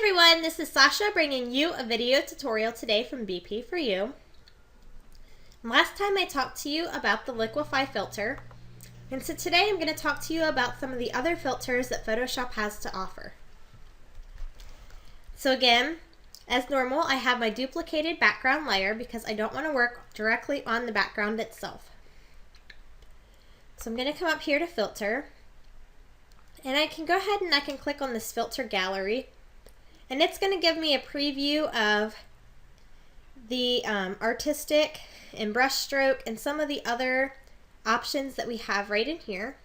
everyone, this is Sasha bringing you a video tutorial today from BP for You. Last time I talked to you about the Liquify filter, and so today I'm going to talk to you about some of the other filters that Photoshop has to offer. So again, as normal, I have my duplicated background layer because I don't want to work directly on the background itself. So I'm going to come up here to filter, and I can go ahead and I can click on this filter gallery. And it's going to give me a preview of the artistic and brush stroke and some of the other options that we have right in here.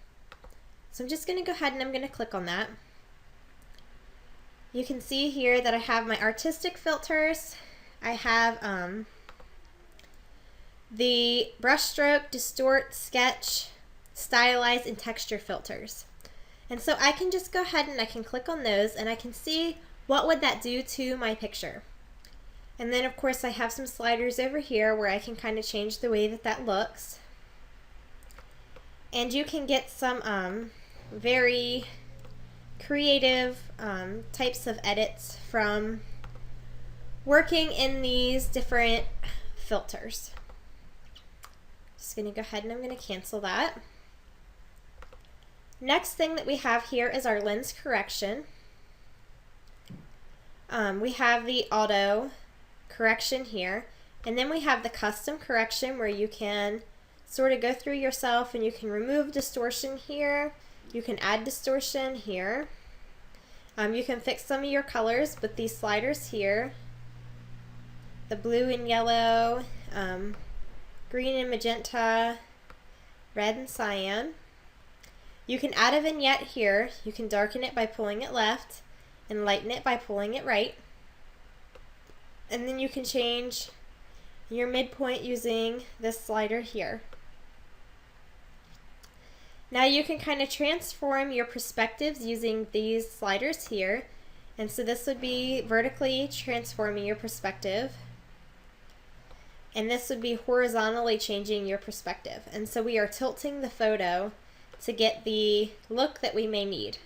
So I'm just going to go ahead and I'm going to click on that. You can see here that I have my artistic filters. I have the brush stroke, distort, sketch, stylize, and texture filters. And so I can just go ahead and I can click on those and I can see what would that do to my picture. And then of course I have some sliders over here where I can kind of change the way that that looks. And you can get some very creative types of edits from working in these different filters. Just going to go ahead and I'm going to cancel that. Next thing that we have here is our lens correction. We have the auto correction here, and then we have the custom correction where you can sort of go through yourself and you can remove distortion here, you can add distortion here, you can fix some of your colors with these sliders here, the blue and yellow, green and magenta, red and cyan. You can add a vignette here, you can darken it by pulling it left, and lighten it by pulling it right. And then you can change your midpoint using this slider here. Now you can kind of transform your perspectives using these sliders here. And so this would be vertically transforming your perspective. And this would be horizontally changing your perspective. And so we are tilting the photo to get the look that we may need.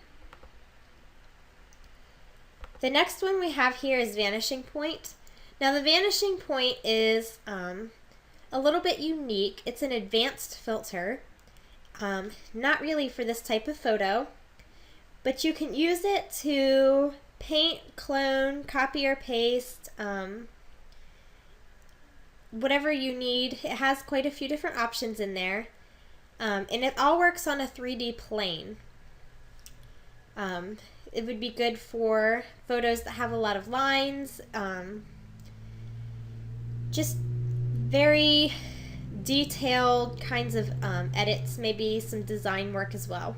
The next one we have here is Vanishing Point. Now the Vanishing Point is a little bit unique. It's an advanced filter, not really for this type of photo, but you can use it to paint, clone, copy or paste, whatever you need. It has quite a few different options in there, and it all works on a 3D plane. It would be good for photos that have a lot of lines, just very detailed kinds of edits, maybe some design work as well.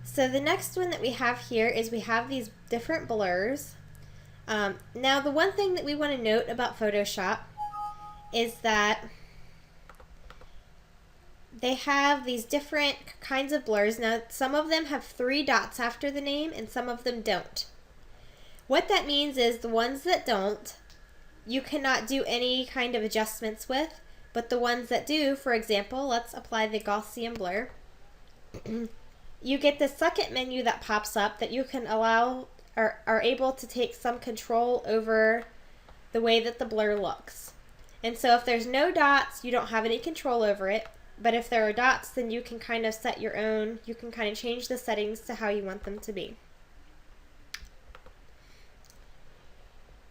So the next one that we have here is we have these different blurs. Now the one thing that we want to note about Photoshop is that they have these different kinds of blurs. Now, some of them have 3 dots after the name and some of them don't. What that means is the ones that don't, you cannot do any kind of adjustments with, but the ones that do, for example, let's apply the Gaussian blur. You get the second menu that pops up that you can allow or are able to take some control over the way that the blur looks. And so if there's no dots, you don't have any control over it. But if there are dots, then you can kind of set your own, you can kind of change the settings to how you want them to be.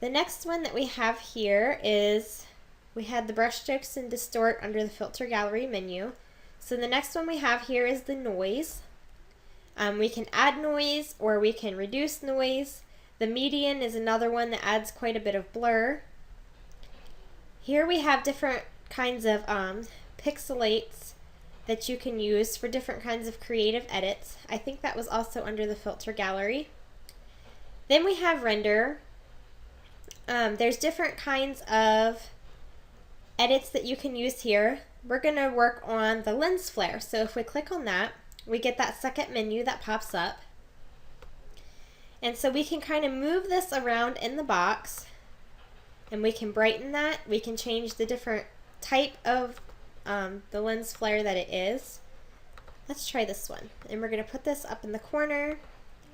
The next one that we have here is, we had the brush strokes and distort under the filter gallery menu. So the next one we have here is the noise. We can add noise or we can reduce noise. The median is another one that adds quite a bit of blur. Here we have different kinds of pixelates that you can use for different kinds of creative edits. I think that was also under the filter gallery. Then we have render. There's different kinds of edits that you can use here. We're going to work on the lens flare. So if we click on that, we get that second menu that pops up. And so we can kind of move this around in the box and we can brighten that. We can change the different type of the lens flare that it is. Let's try this one. And we're going to put this up in the corner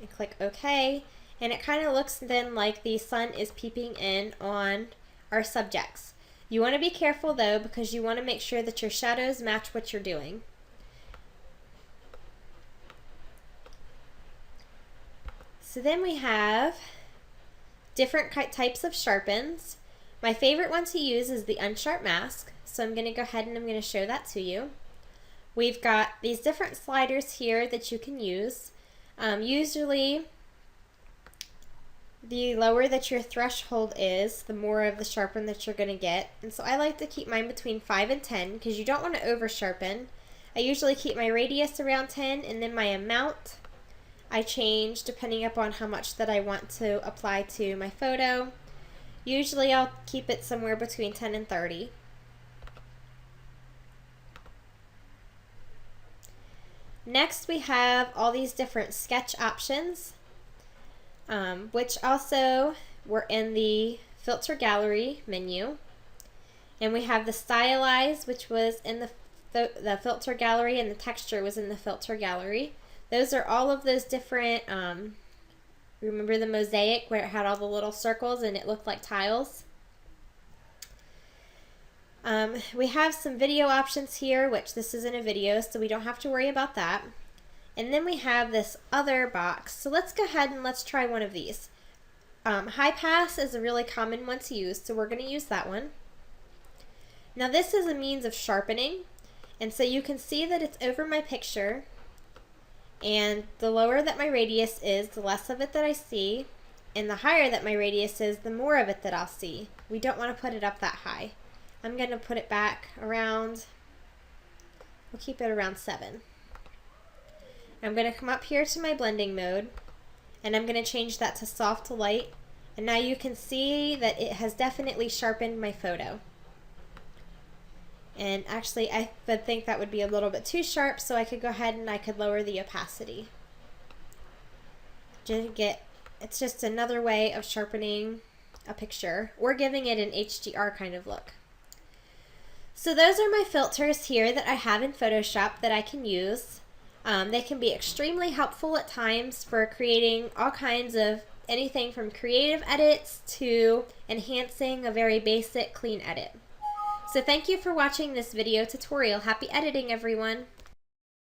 and click OK. And it kind of looks then like the sun is peeping in on our subjects. You want to be careful though, because you want to make sure that your shadows match what you're doing. So then we have different types of sharpens. My favorite one to use is the unsharp mask. So I'm going to go ahead and I'm going to show that to you. We've got these different sliders here that you can use. Usually, the lower that your threshold is, the more of the sharpen that you're going to get. And so I like to keep mine between 5 and 10 because you don't want to over sharpen. I usually keep my radius around 10, and then my amount I change depending upon how much that I want to apply to my photo. Usually I'll keep it somewhere between 10 and 30. Next we have all these different sketch options, which also were in the filter gallery menu. And we have the stylize, which was in the filter gallery, and the texture was in the filter gallery. Those are all of those different, remember the mosaic where it had all the little circles and it looked like tiles? We have some video options here, which this isn't a video, so we don't have to worry about that. And then we have this other box. So let's go ahead and let's try one of these. High pass is a really common one to use, so we're going to use that one. Now this is a means of sharpening, and so you can see that it's over my picture, and the lower that my radius is, the less of it that I see, and the higher that my radius is, the more of it that I'll see. We don't want to put it up that high. I'm going to put it back around, we'll keep it around 7. I'm going to come up here to my blending mode, and I'm going to change that to soft to light, and now you can see that it has definitely sharpened my photo. And actually I would think that would be a little bit too sharp, so I could go ahead and I could lower the opacity. It's just another way of sharpening a picture or giving it an HDR kind of look. So those are my filters here that I have in Photoshop that I can use. They can be extremely helpful at times for creating all kinds of anything from creative edits to enhancing a very basic clean edit. So thank you for watching this video tutorial. Happy editing, everyone!